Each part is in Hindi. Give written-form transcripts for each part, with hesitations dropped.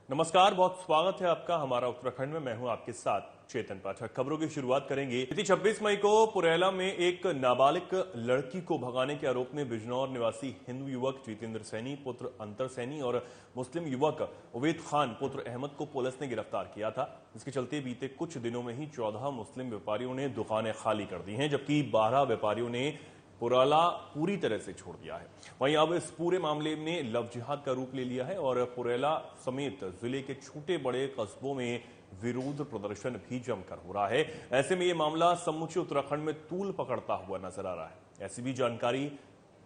नमस्कार, बहुत स्वागत है आपका हमारा उत्तराखंड में। मैं हूं आपके साथ चेतन पाठक। खबरों की शुरुआत करेंगे। बीती 26 मई को पुरेला में एक नाबालिग लड़की को भगाने के आरोप में बिजनौर निवासी हिंदू युवक जितेंद्र सैनी पुत्र अंतर सैनी और मुस्लिम युवक उवैद खान पुत्र अहमद को पुलिस ने गिरफ्तार किया था। इसके चलते बीते कुछ दिनों में ही 14 मुस्लिम व्यापारियों ने दुकानें खाली कर दी हैं, जबकि 12 व्यापारियों ने पुरेला पूरी तरह से छोड़ दिया है। वहीं अब इस पूरे मामले ने लव जिहाद का रूप ले लिया है और पुरेला समेत जिले के छोटे बड़े कस्बों में विरोध प्रदर्शन भी जमकर हो रहा है। ऐसे में यह मामला समूचे उत्तराखंड में तूल पकड़ता हुआ नजर आ रहा है। ऐसी भी जानकारी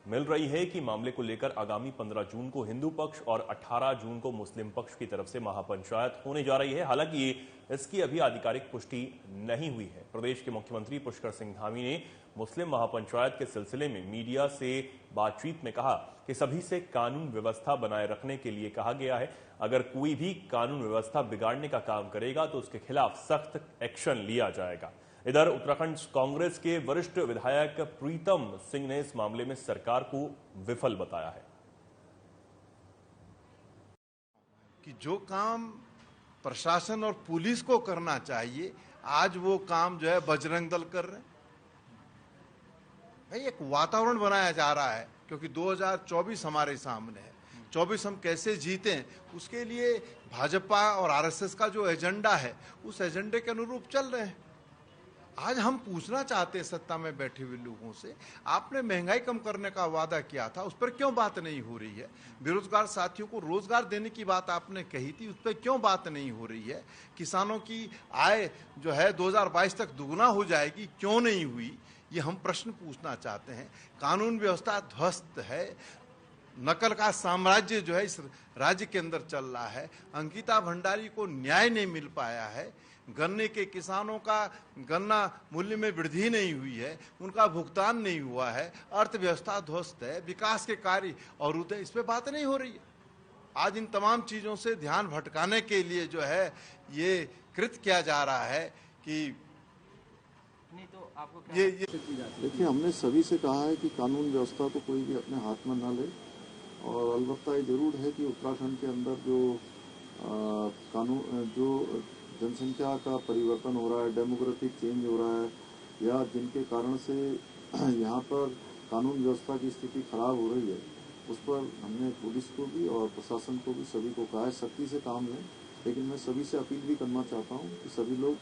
मिल रही है कि मामले को लेकर आगामी 15 जून को हिंदू पक्ष और 18 जून को मुस्लिम पक्ष की तरफ से महापंचायत होने जा रही है। हालांकि इसकी अभी आधिकारिक पुष्टि नहीं हुई है। प्रदेश के मुख्यमंत्री पुष्कर सिंह धामी ने मुस्लिम महापंचायत के सिलसिले में मीडिया से बातचीत में कहा कि सभी से कानून व्यवस्था बनाए रखने के लिए कहा गया है। अगर कोई भी कानून व्यवस्था बिगाड़ने का काम करेगा तो उसके खिलाफ सख्त एक्शन लिया जाएगा। इधर उत्तराखंड कांग्रेस के वरिष्ठ विधायक प्रीतम सिंह ने इस मामले में सरकार को विफल बताया है कि जो काम प्रशासन और पुलिस को करना चाहिए, आज वो काम जो है बजरंग दल कर रहे हैं। भाई, एक वातावरण बनाया जा रहा है क्योंकि 2024 हमारे सामने है। 24 हम कैसे जीतें, उसके लिए भाजपा और आरएसएस का जो एजेंडा है उस एजेंडे के अनुरूप चल रहे हैं। आज हम पूछना चाहते हैं सत्ता में बैठे हुए लोगों से, आपने महंगाई कम करने का वादा किया था, उस पर क्यों बात नहीं हो रही है? बेरोजगार साथियों को रोजगार देने की बात आपने कही थी, उस पर क्यों बात नहीं हो रही है? किसानों की आय जो है 2022 तक दुगना हो जाएगी, क्यों नहीं हुई? ये हम प्रश्न पूछना चाहते हैं। कानून व्यवस्था ध्वस्त है, नकल का साम्राज्य जो है इस राज्य के अंदर चल रहा है। अंकिता भंडारी को न्याय नहीं मिल पाया है। गन्ने के किसानों का गन्ना मूल्य में वृद्धि नहीं हुई है, उनका भुगतान नहीं हुआ है, अर्थव्यवस्था ध्वस्त है, विकास के कार्य और उदय, इस पे बात नहीं हो रही है। आज इन तमाम चीजों से ध्यान भटकाने के लिए जो है ये कृत किया जा रहा है कि नहीं तो आपको क्या ये देखिए, हमने सभी से कहा है कि कानून व्यवस्था को कोई भी अपने हाथ में ना ले, और अलबत्ता ये जरूर है कि उत्तराखंड के अंदर जो कानून जो जनसंख्या का परिवर्तन हो रहा है, डेमोग्राफिक चेंज हो रहा है, या जिनके कारण से यहाँ पर कानून व्यवस्था की स्थिति खराब हो रही है, उस पर हमने पुलिस को भी और प्रशासन को भी सभी को कहा है सख्ती से काम लें। लेकिन मैं सभी से अपील भी करना चाहता हूँ कि सभी लोग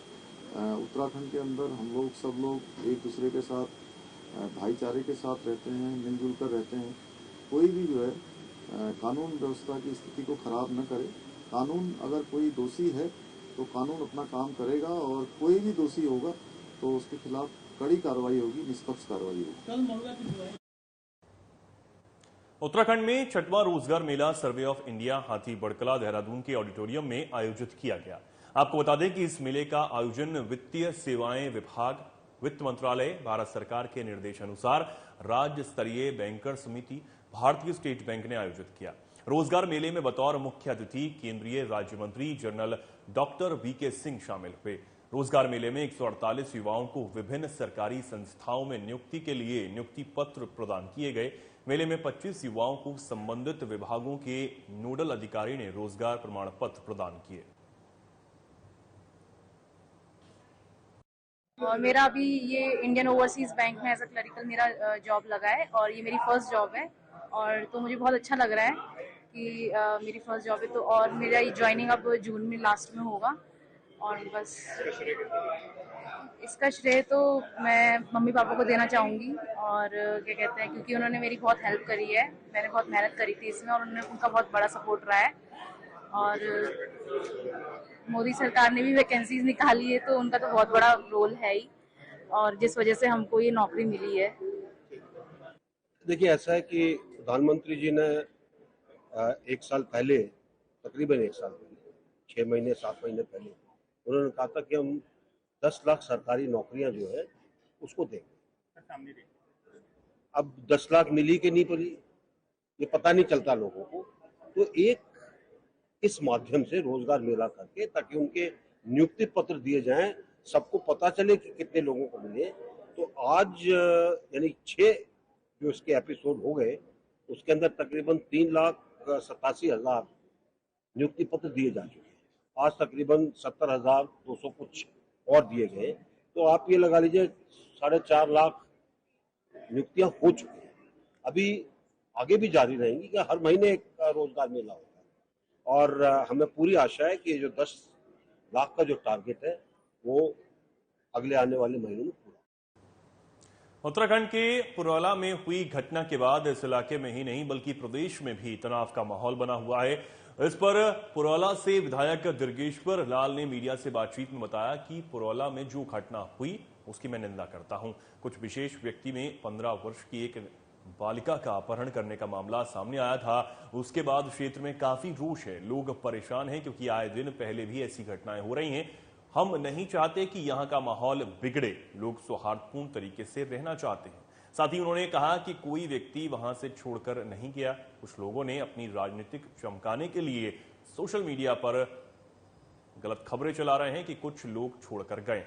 उत्तराखंड के अंदर हम लोग सब लोग एक दूसरे के साथ भाईचारे के साथ रहते हैं, मिलजुल कर रहते हैं। कोई भी जो है कानून व्यवस्था की स्थिति को खराब न करे। कानून अगर कोई दोषी है तो कानून अपना काम करेगा, और कोई भी दोषी होगा तो उसके खिलाफ कड़ी कार्रवाई होगी, निष्पक्ष कार्रवाई होगी। उत्तराखंड में 6वां रोजगार मेला सर्वे ऑफ इंडिया हाथी बड़कला देहरादून के ऑडिटोरियम में आयोजित किया गया। आपको बता दें कि इस मेले का आयोजन वित्तीय सेवाएं विभाग, वित्त मंत्रालय, भारत सरकार के निर्देशानुसार राज्य स्तरीय बैंकर समिति, भारतीय स्टेट बैंक ने आयोजित किया। रोजगार मेले में बतौर मुख्य अतिथि केंद्रीय राज्य मंत्री जनरल डॉक्टर वीके सिंह शामिल हुए। रोजगार मेले में 148 युवाओं को विभिन्न सरकारी संस्थाओं में नियुक्ति के लिए नियुक्ति पत्र प्रदान किए गए। मेले में 25 युवाओं को संबंधित विभागों के नोडल अधिकारी ने रोजगार प्रमाण पत्र प्रदान किए। और मेरा अभी ये इंडियन ओवरसीज बैंक में एज अ क्लरिकल मेरा जॉब लगा है और ये मेरी फर्स्ट जॉब है, और तो मुझे बहुत अच्छा लग रहा है कि मेरी फर्स्ट जॉब है। तो और मेरा ये ज्वाइनिंग अब जून में लास्ट में होगा, और बस इसका श्रेय तो मैं मम्मी पापा को देना चाहूँगी। और क्या कहते हैं, क्योंकि उन्होंने मेरी बहुत हेल्प करी है, मैंने बहुत मेहनत करी थी इसमें और उनका बहुत बड़ा सपोर्ट रहा है। और मोदी सरकार ने भी वैकेंसीज निकाली है तो उनका तो बहुत बड़ा रोल है ही, और जिस वजह से हमको ये नौकरी मिली है। देखिए, ऐसा है कि प्रधानमंत्री जी ने एक साल पहले, तकरीबन एक साल पहले, 6 महीने 7 महीने पहले उन्होंने कहा था कि हम 10 लाख सरकारी नौकरियां जो है उसको देंगे। अब 10 लाख मिली कि नहीं मिली ये पता नहीं चलता लोगों को। तो एक इस माध्यम से रोजगार मेला करके, ताकि उनके नियुक्ति पत्र दिए जाएं, सबको पता चले कि कितने लोगों को मिले। तो आज यानी 6 जो इसके एपिसोड हो गए, उसके अंदर तकरीबन 3,87,000 नियुक्ति पत्र दिए जा चुके हैं। आज तकरीबन 70,200 कुछ और दिए गए, तो आप ये लगा लीजिए 4.5 लाख नियुक्तियां हो चुकी हैं। अभी आगे भी जारी रहेंगी कि हर महीने एक रोजगार मेला होता है, और हमें पूरी आशा है कि जो 10 लाख का जो टारगेट है वो अगले आने वाले महीनों में पूरा। उत्तराखंड के पुरौला में हुई घटना के बाद इस इलाके में ही नहीं बल्कि प्रदेश में भी तनाव का माहौल बना हुआ है। इस पर पुरौला से विधायक दुर्गेश्वर लाल ने मीडिया से बातचीत में बताया कि पुरौला में जो घटना हुई उसकी मैं निंदा करता हूं। कुछ विशेष व्यक्ति में 15 वर्ष की एक बालिका का अपहरण करने का मामला सामने आया था। उसके बाद क्षेत्र में काफी रोष है, लोग परेशान हैं क्योंकि आए दिन पहले भी ऐसी घटनाएं हो रही हैं। हम नहीं चाहते कि यहां का माहौल बिगड़े, लोग सौहार्दपूर्ण तरीके से रहना चाहते हैं। साथ ही उन्होंने कहा कि कोई व्यक्ति वहां से छोड़कर नहीं गया। कुछ लोगों ने अपनी राजनीतिक चमकाने के लिए सोशल मीडिया पर गलत खबरें चला रहे हैं कि कुछ लोग छोड़कर गए।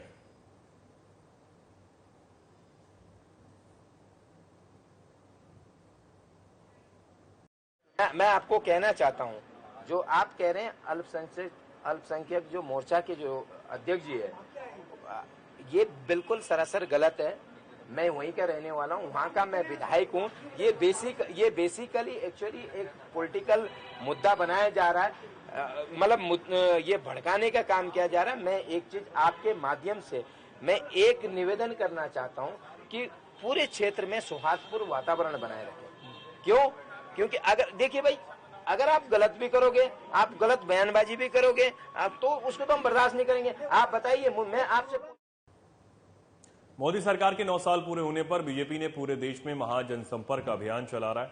मैं आपको कहना चाहता हूं, जो आप कह रहे हैं अल्पसंख्यक जो मोर्चा के जो अध्यक्ष जी है, ये बिल्कुल सरासर गलत है। मैं वहीं का रहने वाला हूं, वहां का मैं विधायक हूं। ये बेसिकली एक्चुअली एक पॉलिटिकल मुद्दा बनाया जा रहा है, मतलब ये भड़काने का काम किया जा रहा है। मैं एक चीज आपके माध्यम से मैं एक निवेदन करना चाहता हूं कि पूरे क्षेत्र में सौहार्दपूर्ण वातावरण बनाए रखें। क्यों? क्योंकि अगर देखिए भाई, अगर आप गलत भी करोगे, आप गलत बयानबाजी भी करोगे, तो उसको तो हम बर्दाश्त नहीं करेंगे। आप बताइए, मैं आपसे मोदी सरकार के 9 साल पूरे होने पर बीजेपी ने पूरे देश में महाजनसंपर्क अभियान चला रहा है।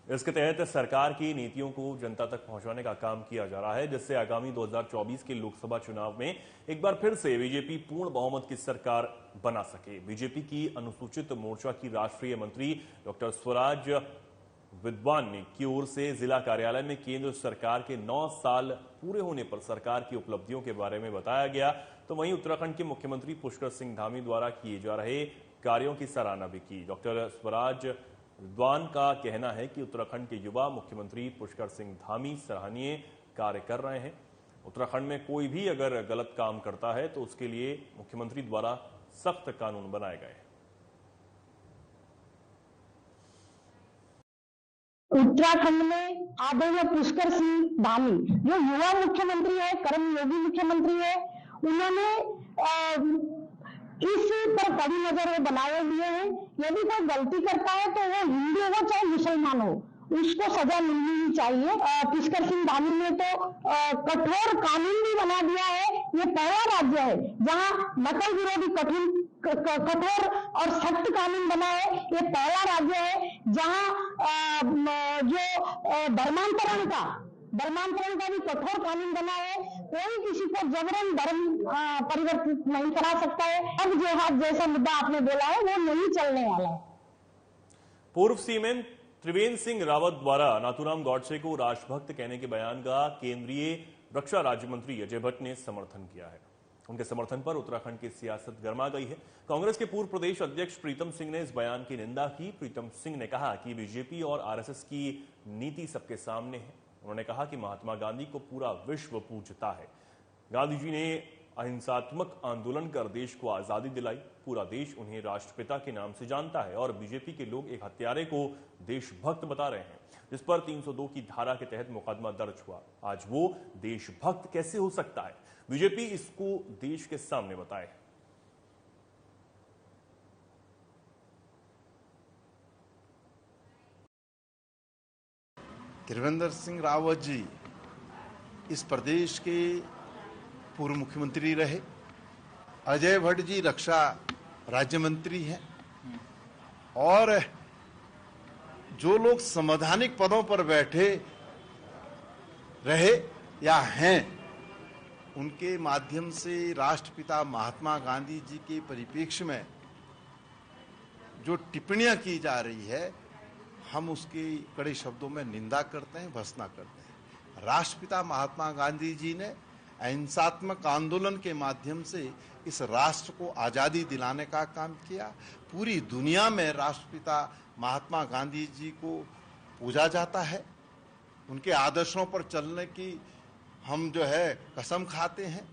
इसके तहत सरकार की नीतियों को जनता तक पहुंचाने का काम किया जा रहा है, जिससे आगामी 2024 के लोकसभा चुनाव में एक बार फिर से बीजेपी पूर्ण बहुमत की सरकार बना सके। बीजेपी की अनुसूचित मोर्चा की राष्ट्रीय मंत्री डॉक्टर स्वराज विद्वान ने की ओर से जिला कार्यालय में केंद्र सरकार के 9 साल पूरे होने पर सरकार की उपलब्धियों के बारे में बताया गया। तो वहीं उत्तराखंड के मुख्यमंत्री पुष्कर सिंह धामी द्वारा किए जा रहे कार्यों की सराहना भी की। डॉक्टर स्वराज विद्वान का कहना है कि उत्तराखंड के युवा मुख्यमंत्री पुष्कर सिंह धामी सराहनीय कार्य कर रहे हैं। उत्तराखंड में कोई भी अगर गलत काम करता है तो उसके लिए मुख्यमंत्री द्वारा सख्त कानून बनाए गए हैं। उत्तराखंड में आदरणीय पुष्कर सिंह धामी जो युवा मुख्यमंत्री है, कर्मयोगी मुख्यमंत्री है, उन्होंने इस पर कड़ी नजर बनाए हुए हैं। यदि कोई गलती करता है तो वो हिंदू हो चाहे मुसलमान हो, उसको सजा मिलनी ही चाहिए। पुष्कर सिंह धामी ने तो कठोर कानून भी बना दिया है। ये पहला राज्य है जहां नकल विरोधी कठोर और सख्त कानून बना है। ये पहला राज्य है जहां जो धर्मांतरण का भी कठोर कानून बना है। कोई किसी को जबरन धर्म परिवर्तित नहीं करा सकता है। अब जिहाद जैसा मुद्दा आपने बोला है वो नहीं चलने वाला है। पूर्व सीएम त्रिवेंद्र सिंह रावत द्वारा नाथूराम गॉडसे को राष्ट्रभक्त कहने के बयान का केंद्रीय रक्षा राज्य मंत्री अजय भट्ट ने समर्थन किया है। उनके समर्थन पर उत्तराखंड की सियासत गर्मा गई है। कांग्रेस के पूर्व प्रदेश अध्यक्ष प्रीतम सिंह ने इस बयान की निंदा की। प्रीतम सिंह ने कहा कि बीजेपी और आरएसएस की नीति सबके सामने है। उन्होंने कहा कि महात्मा गांधी को पूरा विश्व पूजता है। गांधी जी ने अहिंसात्मक आंदोलन कर देश को आजादी दिलाई। पूरा देश उन्हें राष्ट्रपिता के नाम से जानता है और बीजेपी के लोग एक हत्यारे को देशभक्त बता रहे हैं, जिस पर 302 की धारा के तहत मुकदमा दर्ज हुआ। आज वो देशभक्त कैसे हो सकता है? बीजेपी इसको देश के सामने बताए। त्रिवेंद्र सिंह रावत जी इस प्रदेश के पूर्व मुख्यमंत्री रहे। अजय भट्ट जी रक्षा राज्य मंत्री हैं और जो लोग संवैधानिक पदों पर बैठे रहे या हैं, उनके माध्यम से राष्ट्रपिता महात्मा गांधी जी के परिप्रेक्ष्य में जो टिप्पणियां की जा रही है, हम उसकी कड़े शब्दों में निंदा करते हैं, भर्त्सना करते हैं। राष्ट्रपिता महात्मा गांधी जी ने अहिंसात्मक आंदोलन के माध्यम से इस राष्ट्र को आजादी दिलाने का काम किया। पूरी दुनिया में राष्ट्रपिता महात्मा गांधी जी को पूजा जाता है। उनके आदर्शों पर चलने की हम जो है कसम खाते हैं।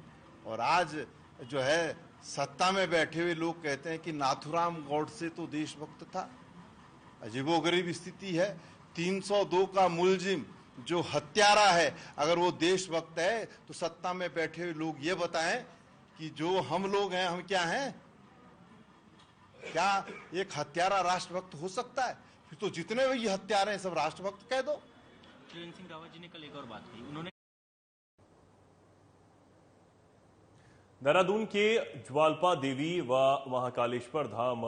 और आज जो है सत्ता में बैठे हुए लोग कहते हैं कि नाथुराम गौडसे तो देशभक्त था। अजीबोगरीब स्थिति है। 302 का मुलजिम जो हत्यारा है, अगर वो देशभक्त है तो सत्ता में बैठे हुए लोग ये बताएं कि जो हम लोग हैं, हम क्या हैं? क्या एक हत्यारा राष्ट्रभक्त हो सकता है? फिर तो जितने भी ये हत्यारे हैं सब राष्ट्रभक्त कह दो। त्रिवेंद्र सिंह रावत जी ने कल एक और बात की, उन्होंने देहरादून के ज्वालपा देवी व महाकालेश्वर धाम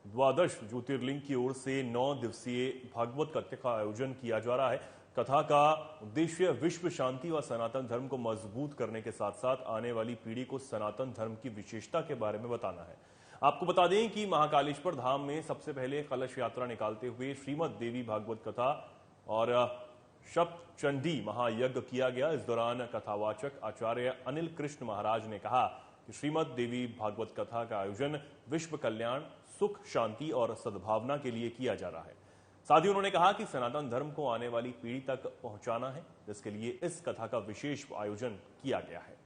द्वादश ज्योतिर्लिंग की ओर से 9 दिवसीय भागवत कथा का आयोजन किया जा रहा है। कथा का उद्देश्य विश्व शांति व सनातन धर्म को मजबूत करने के साथ साथ आने वाली पीढ़ी को सनातन धर्म की विशेषता के बारे में बताना है। आपको बता दें कि महाकालेश्वर धाम में सबसे पहले कलश यात्रा निकालते हुए श्रीमद देवी भागवत कथा और सप्तचंडी महायज्ञ किया गया। इस दौरान कथावाचक आचार्य अनिल कृष्ण महाराज ने कहा कि श्रीमद देवी भागवत कथा का आयोजन विश्व कल्याण, सुख, शांति और सद्भावना के लिए किया जा रहा है। साथ ही उन्होंने कहा कि सनातन धर्म को आने वाली पीढ़ी तक पहुंचाना है, जिसके लिए इस कथा का विशेष आयोजन किया गया है।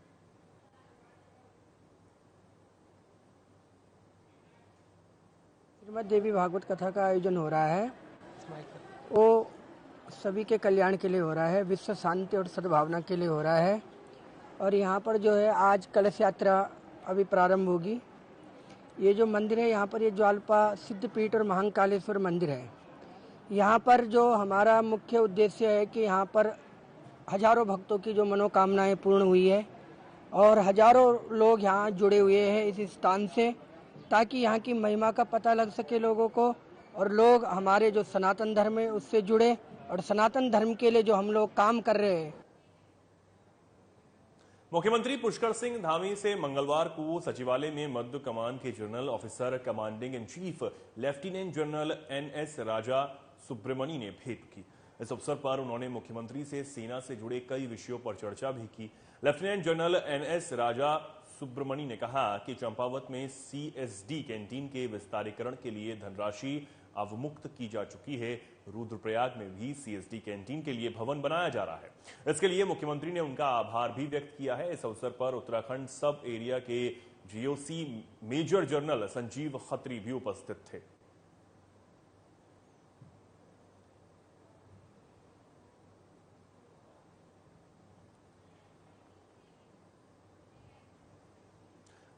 श्रीमद देवी भागवत कथा का आयोजन हो रहा है, वो सभी के कल्याण के लिए हो रहा है, विश्व शांति और सद्भावना के लिए हो रहा है। और यहाँ पर जो है आज कलश यात्रा अभी प्रारंभ होगी। ये जो मंदिर है यहाँ पर, ये ज्वालपा सिद्धपीठ और महाकालेश्वर मंदिर है। यहाँ पर जो हमारा मुख्य उद्देश्य है कि यहाँ पर हजारों भक्तों की जो मनोकामनाएं पूर्ण हुई है और हजारों लोग यहाँ जुड़े हुए हैं इस स्थान से, ताकि यहाँ की महिमा का पता लग सके लोगों को और लोग हमारे जो सनातन धर्म है उससे जुड़े और सनातन धर्म के लिए जो हम लोग काम कर रहे हैं। मुख्यमंत्री पुष्कर सिंह धामी से मंगलवार को सचिवालय में मध्य कमान के general officer commanding in chief lieutenant general NS राजा सुब्रमणी ने भेंट की। इस अवसर पर उन्होंने मुख्यमंत्री से सेना से जुड़े कई विषयों पर चर्चा भी की। लेफ्टिनेंट जनरल NS राजा सुब्रमणी ने कहा कि चंपावत में CSD कैंटीन के विस्तारीकरण के लिए धनराशि अवमुक्त की जा चुकी है। रुद्रप्रयाग में भी CSD कैंटीन के लिए भवन बनाया जा रहा है। इसके लिए मुख्यमंत्री ने उनका आभार भी व्यक्त किया है। इस अवसर पर उत्तराखंड सब एरिया के GOC major general Sanjeev Khatri भी उपस्थित थे।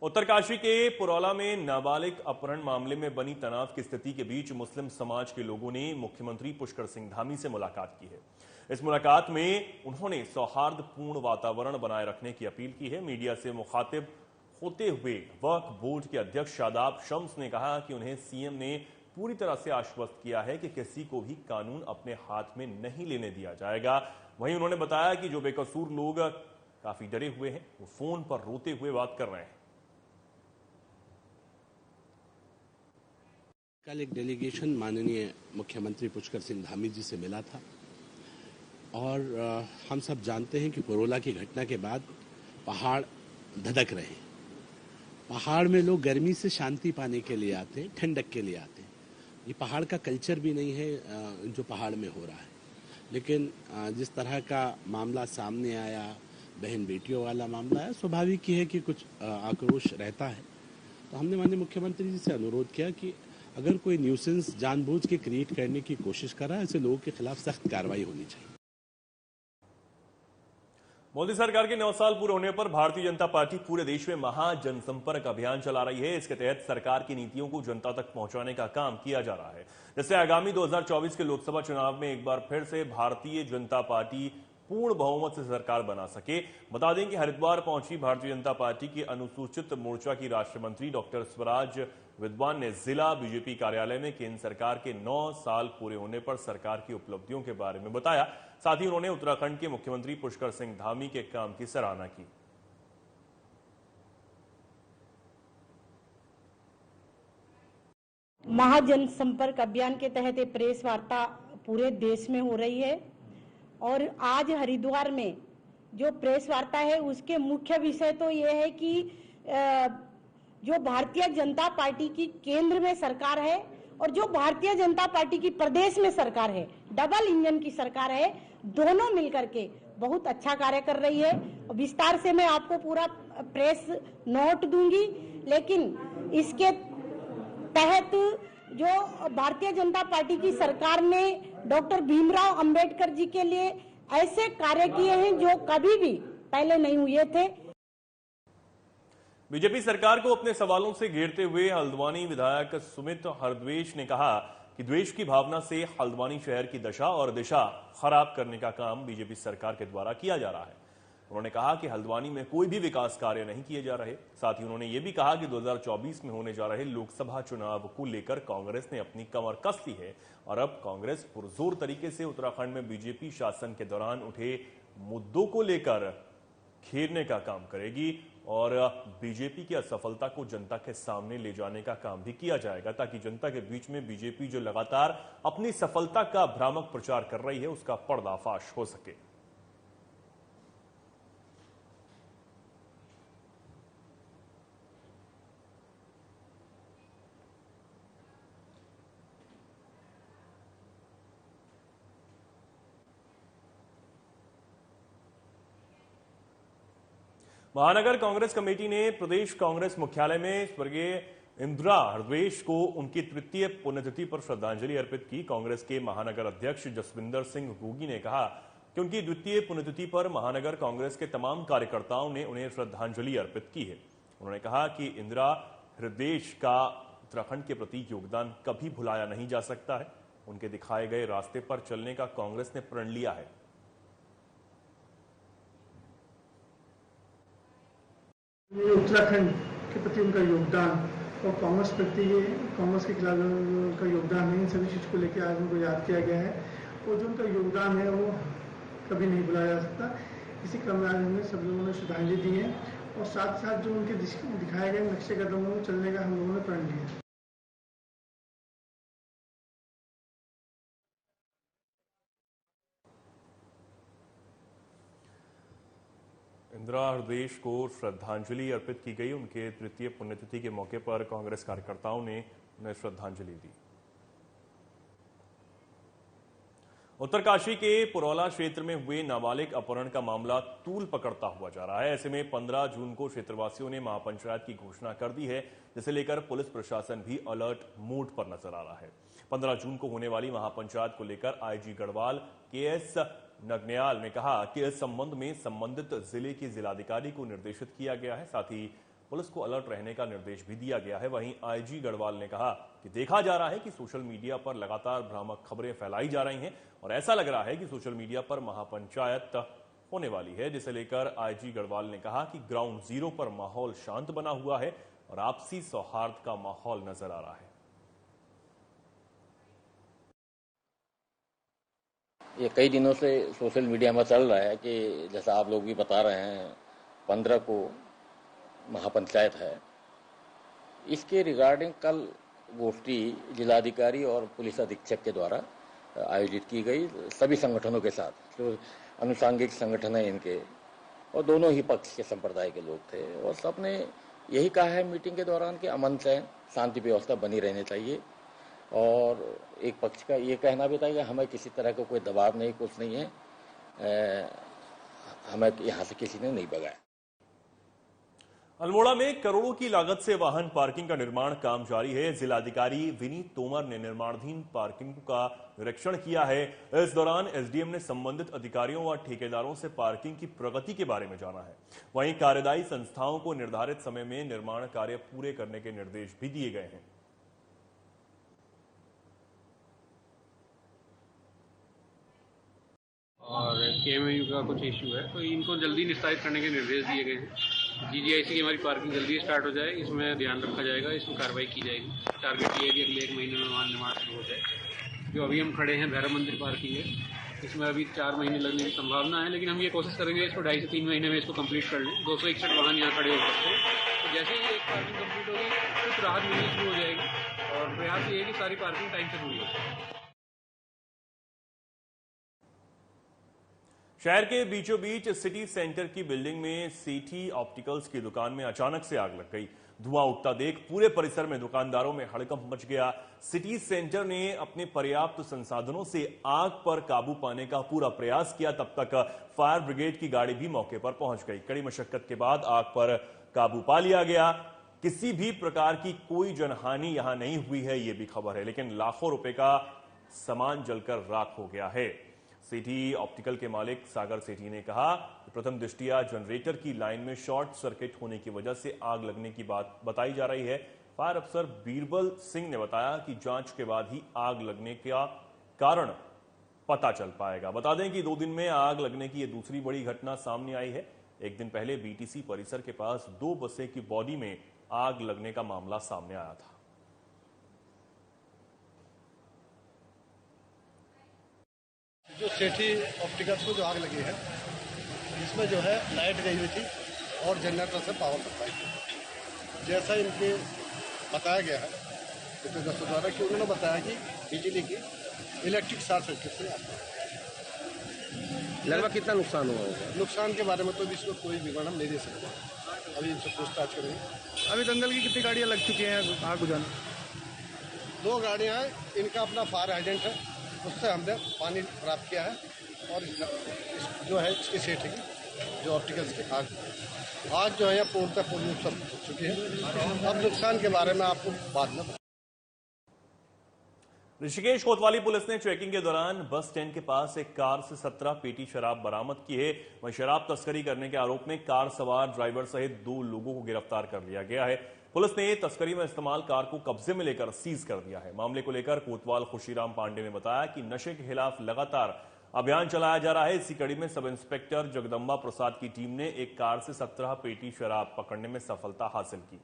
उत्तरकाशी के पुरौला में नाबालिग अपहरण मामले में बनी तनाव की स्थिति के बीच मुस्लिम समाज के लोगों ने मुख्यमंत्री पुष्कर सिंह धामी से मुलाकात की है। इस मुलाकात में उन्होंने सौहार्दपूर्ण वातावरण बनाए रखने की अपील की है। मीडिया से मुखातिब होते हुए वक्फ बोर्ड के अध्यक्ष शादाब शम्स ने कहा कि उन्हें CM ने पूरी तरह से आश्वस्त किया है कि किसी को भी कानून अपने हाथ में नहीं लेने दिया जाएगा। वहीं उन्होंने बताया कि जो बेकसूर लोग काफी डरे हुए हैं वो फोन पर रोते हुए बात कर रहे हैं। कल एक डेलीगेशन माननीय मुख्यमंत्री पुष्कर सिंह धामी जी से मिला था और हम सब जानते हैं कि पुरौला की घटना के बाद पहाड़ धधक रहे हैं। पहाड़ में लोग गर्मी से शांति पाने के लिए आते हैं, ठंडक के लिए आते हैं। ये पहाड़ का कल्चर भी नहीं है जो पहाड़ में हो रहा है, लेकिन जिस तरह का मामला सामने आया, बहन बेटियों वाला मामला है, स्वाभाविक ही है कि कुछ आक्रोश रहता है। तो हमने माननीय मुख्यमंत्री जी से अनुरोध किया कि अगर कोई न्यूसेंस जानबूझ के क्रिएट करने की कोशिश कर रहा है, ऐसे लोगों के खिलाफ सख्त कार्रवाई होनी चाहिए। मोदी सरकार के 9 साल पूरे होने पर भारतीय जनता पार्टी पूरे देश में महाजनसंपर्क अभियान चला रही है। इसके तहत सरकार की नीतियों को जनता तक पहुंचाने का काम किया जा रहा है, जिससे आगामी 2024 के लोकसभा चुनाव में एक बार फिर से भारतीय जनता पार्टी पूर्ण बहुमत से सरकार बना सके। बता दें कि हरिद्वार पहुंची भारतीय जनता पार्टी की अनुसूचित मोर्चा की राष्ट्रीय मंत्री डॉक्टर स्वराज विद्वान ने जिला बीजेपी कार्यालय में केंद्र सरकार के 9 साल पूरे होने पर सरकार की उपलब्धियों के बारे में बताया। साथ ही उन्होंने उत्तराखंड के मुख्यमंत्री पुष्कर सिंह धामी के काम की सराहना की। महाजन संपर्क अभियान के तहत प्रेस वार्ता पूरे देश में हो रही है और आज हरिद्वार में जो प्रेस वार्ता है उसके मुख्य विषय तो ये है कि जो भारतीय जनता पार्टी की केंद्र में सरकार है और जो भारतीय जनता पार्टी की प्रदेश में सरकार है, डबल इंजन की सरकार है, दोनों मिलकर के बहुत अच्छा कार्य कर रही है। विस्तार से मैं आपको पूरा प्रेस नोट दूंगी, लेकिन इसके तहत जो भारतीय जनता पार्टी की सरकार ने डॉक्टर भीमराव अंबेडकर जी के लिए ऐसे कार्य किए हैं जो कभी भी पहले नहीं हुए थे। बीजेपी सरकार को अपने सवालों से घेरते हुए हल्द्वानी विधायक सुमित हरद्वेश ने कहा कि द्वेष की भावना से हल्द्वानी शहर की दशा और दिशा खराब करने का काम बीजेपी सरकार के द्वारा किया जा रहा है। उन्होंने कहा कि हल्द्वानी में कोई भी विकास कार्य नहीं किए जा रहे। साथ ही उन्होंने ये भी कहा कि 2024 में होने जा रहे लोकसभा चुनाव को लेकर कांग्रेस ने अपनी कमर कस ली है और अब कांग्रेस पुरजोर तरीके से उत्तराखंड में बीजेपी शासन के दौरान उठे मुद्दों को लेकर घेरने का काम करेगी और बीजेपी की असफलता को जनता के सामने ले जाने का काम भी किया जाएगा, ताकि जनता के बीच में बीजेपी जो लगातार अपनी सफलता का भ्रामक प्रचार कर रही है उसका पर्दाफाश हो सके। महानगर कांग्रेस कमेटी ने प्रदेश कांग्रेस मुख्यालय में स्वर्गीय इंदिरा हृदवेश को उनकी तृतीय पुण्यतिथि पर श्रद्धांजलि अर्पित की। कांग्रेस के महानगर अध्यक्ष जसविंदर सिंह गोगी ने कहा कि उनकी द्वितीय पुण्यतिथि पर महानगर कांग्रेस के तमाम कार्यकर्ताओं ने उन्हें श्रद्धांजलि अर्पित की है। उन्होंने कहा कि इंदिरा हृदवेश का उत्तराखंड के प्रति योगदान कभी भुलाया नहीं जा सकता है। उनके दिखाए गए रास्ते पर चलने का कांग्रेस ने प्रण लिया है। उत्तराखंड के प्रति उनका योगदान और कांग्रेस प्रति कांग्रेस के खिलाफ उनका योगदान है, इन सभी चीज़ को लेकर आज उनको याद किया गया है और जो उनका योगदान है वो कभी नहीं भुलाया जा सकता। इसी क्रम में आज हमने सब लोगों ने श्रद्धांजलि दी है और साथ साथ जो उनके दिखाए गए नक्शे कदमों में चलने का हम लोगों ने प्रण लिया। इंदिरा हृदवेश को श्रद्धांजलि अर्पित की गई। उनके तृतीय पुण्यतिथि के मौके पर कांग्रेस कार्यकर्ताओं ने उन्हें श्रद्धांजलि दी। उत्तरकाशी के पुरौला क्षेत्र में हुए नाबालिग अपहरण का मामला तूल पकड़ता हुआ जा रहा है। ऐसे में 15 जून को क्षेत्रवासियों ने महापंचायत की घोषणा कर दी है, जिसे लेकर पुलिस प्रशासन भी अलर्ट मोड पर नजर आ रहा है। 15 जून को होने वाली महापंचायत को लेकर आईजी गढ़वाल KS नगन्याल ने कहा कि इस संबंध में संबंधित जिले के जिलाधिकारी को निर्देशित किया गया है। साथ ही पुलिस को अलर्ट रहने का निर्देश भी दिया गया है। वहीं आईजी गढ़वाल ने कहा कि देखा जा रहा है कि सोशल मीडिया पर लगातार भ्रामक खबरें फैलाई जा रही हैं और ऐसा लग रहा है कि सोशल मीडिया पर महापंचायत होने वाली है, जिसे लेकर आईजी गढ़वाल ने कहा कि ग्राउंड जीरो पर माहौल शांत बना हुआ है और आपसी सौहार्द का माहौल नजर आ रहा है। ये कई दिनों से सोशल मीडिया में चल रहा है कि जैसा आप लोग भी बता रहे हैं 15 को महापंचायत है। इसके रिगार्डिंग कल गोष्ठी जिलाधिकारी और पुलिस अधीक्षक के द्वारा आयोजित की गई सभी संगठनों के साथ, जो अनुसांगिक संगठन है इनके और दोनों ही पक्ष के संप्रदाय के लोग थे और सबने यही कहा है मीटिंग के दौरान कि अमन से शांति व्यवस्था बनी रहनी चाहिए और एक पक्ष का ये कहना भी था कि हमें किसी तरह का कोई दबाव नहीं, कुछ नहीं है, हमें यहाँ से किसी ने नहीं भगाया। अल्मोड़ा में करोड़ों की लागत से वाहन पार्किंग का निर्माण काम जारी है। जिलाधिकारी विनीत तोमर ने निर्माणाधीन पार्किंग का निरीक्षण किया है। इस दौरान एसडीएम ने संबंधित अधिकारियों व ठेकेदारों से पार्किंग की प्रगति के बारे में जाना है। वहीं कार्यदायी संस्थाओं को निर्धारित समय में निर्माण कार्य पूरे करने के निर्देश भी दिए गए हैं। और KMU का कुछ इश्यू है तो इनको जल्दी निस्तारित करने के निर्देश दिए गए हैं। GGIC की हमारी पार्किंग जल्दी स्टार्ट हो जाए, इसमें ध्यान रखा जाएगा, इसमें कार्रवाई की जाएगी। टारगेट ये है कि अगले 1 महीने में वाहन निर्माण शुरू हो जाए। जो अभी हम खड़े हैं भैरव मंदिर पार्किंग है, इसमें अभी 4 महीने लगने की संभावना है, लेकिन हम ये कोशिश करेंगे इसको 2.5 से 3 महीने में इसको कंप्लीट कर लें। 261 वाहन यहाँ खड़े हो सकते हैं। तो जैसे ही एक पार्किंग कंप्लीट होगी कुछ राहत मिलनी शुरू हो जाएगी और प्रयास ये है कि सारी पार्किंग टाइम से पूरी हो जाए। शहर के बीचों बीच सिटी सेंटर की बिल्डिंग में सीटी ऑप्टिकल्स की दुकान में अचानक से आग लग गई। धुआं उठता देख पूरे परिसर में दुकानदारों में हड़कंप मच गया। सिटी सेंटर ने अपने पर्याप्त संसाधनों से आग पर काबू पाने का पूरा प्रयास किया। तब तक फायर ब्रिगेड की गाड़ी भी मौके पर पहुंच गई। कड़ी मशक्कत के बाद आग पर काबू पा लिया गया। किसी भी प्रकार की कोई जनहानि यहां नहीं हुई है, यह भी खबर है, लेकिन लाखों रुपए का सामान जलकर राख हो गया है। सिटी ऑप्टिकल के मालिक सागर सेठी ने कहा कि प्रथम दृष्टिया जनरेटर की लाइन में शॉर्ट सर्किट होने की वजह से आग लगने की बात बताई जा रही है। फायर अफसर बीरबल सिंह ने बताया कि जांच के बाद ही आग लगने का कारण पता चल पाएगा। बता दें कि 2 दिन में आग लगने की यह दूसरी बड़ी घटना सामने आई है। एक दिन पहले बीटीसी परिसर के पास 2 बसें की बॉडी में आग लगने का मामला सामने आया था। जो सेठी ऑप्टिकल्स को जो आग लगी है, इसमें जो है लाइट गई हुई थी और जनरेटर से पावर सप्लाई थी। जैसा इनके बताया गया है विशेषज्ञों द्वारा कि उन्होंने बताया कि बिजली की इलेक्ट्रिक शॉर्ट सर्किट से आता है। लगभग कितना नुकसान हुआ होगा? नुकसान के बारे में तो इसमें कोई विवरण हम नहीं दे सकते। अभी इनसे पूछताछ करेंगे। अभी दंगल की कितनी गाड़ियाँ लग चुकी हैं आग बुझाने? 2 गाड़ियाँ हैं, इनका अपना फायर हाइडेंट है, उससे हमने पानी प्राप्त किया है और जो है इसकी सेठ की जो ऑप्टिकल्स की आग जो है पूर्णतः पूर्ण रूप से हो चुकी है। अब नुकसान के बारे में आपको बाद में। ऋषिकेश कोतवाली पुलिस ने चेकिंग के दौरान बस स्टैंड के पास एक कार से 17 पेटी शराब बरामद की है। वहीं शराब तस्करी करने के आरोप में कार सवार ड्राइवर सहित 2 लोगों को गिरफ्तार कर लिया गया है। पुलिस ने तस्करी में इस्तेमाल कार को कब्जे में लेकर सीज कर दिया है। मामले को लेकर कोतवाल खुशीराम पांडे ने बताया कि नशे के खिलाफ लगातार अभियान चलाया जा रहा है। इसी कड़ी में सब इंस्पेक्टर जगदम्बा प्रसाद की टीम ने एक कार से 17 पेटी शराब पकड़ने में सफलता हासिल की।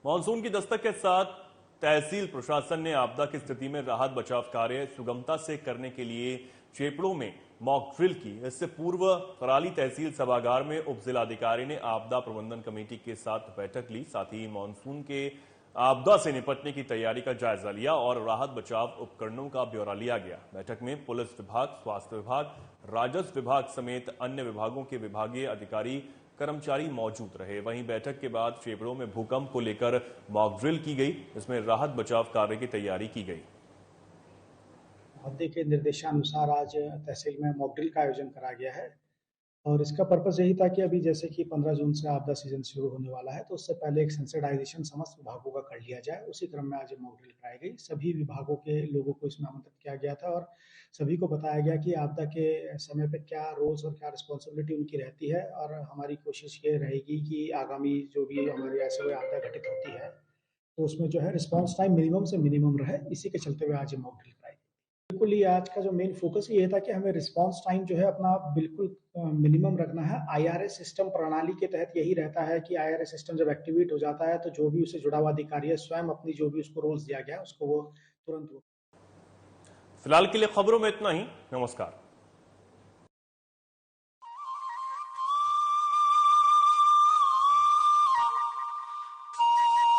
मानसून की दस्तक के साथ तहसील प्रशासन ने आपदा की स्थिति में राहत बचाव कार्य सुगमता से करने के लिए चेपड़ों में मॉक ड्रिल की। इससे पूर्व कराली तहसील सभागार में उप जिलाधिकारी ने आपदा प्रबंधन कमेटी के साथ बैठक ली। साथ ही मानसून के आपदा से निपटने की तैयारी का जायजा लिया और राहत बचाव उपकरणों का ब्यौरा लिया गया। बैठक में पुलिस विभाग, स्वास्थ्य विभाग, राजस्व विभाग समेत अन्य विभागों के विभागीय अधिकारी कर्मचारी मौजूद रहे। वहीं बैठक के बाद चेपड़ों में भूकंप को लेकर मॉक ड्रिल की गई, जिसमें राहत बचाव कार्य की तैयारी की गई। महोदय के निर्देशानुसार आज तहसील में मॉक ड्रिल का आयोजन करा गया है और इसका पर्पस यही था कि अभी जैसे कि 15 जून से आपदा सीजन शुरू होने वाला है, तो उससे पहले एक सेंसिटाइजेशन समस्त विभागों का कर लिया जाए। उसी क्रम में आज मॉक ड्रिल कराई गई। सभी विभागों के लोगों को इसमें आमंत्रित किया गया था और सभी को बताया गया कि आपदा के समय पे क्या रोल्स और क्या रिस्पॉन्सिबिलिटी उनकी रहती है और हमारी कोशिश ये रहेगी कि आगामी जो भी हमारी ऐसे कोई आपदा घटित होती है तो उसमें जो है रिस्पॉन्स टाइम मिनिमम से मिनिमम रहे। इसी के चलते हुए आज मॉक ड्रिल कराई। बिल्कुल ये आज का जो मेन फोकस ये था कि हमें रिस्पांस टाइम जो है अपना बिल्कुल मिनिमम रखना है। आईआरएस सिस्टम प्रणाली के तहत यही रहता है कि आईआरएस सिस्टम जब एक्टिवेट हो जाता है तो जो भी उससे जुड़ा हुआ अधिकारी है स्वयं अपनी जो भी उसको रोल्स दिया गया है उसको वो तुरंत। फिलहाल के लिए खबरों में इतना ही। नमस्कार।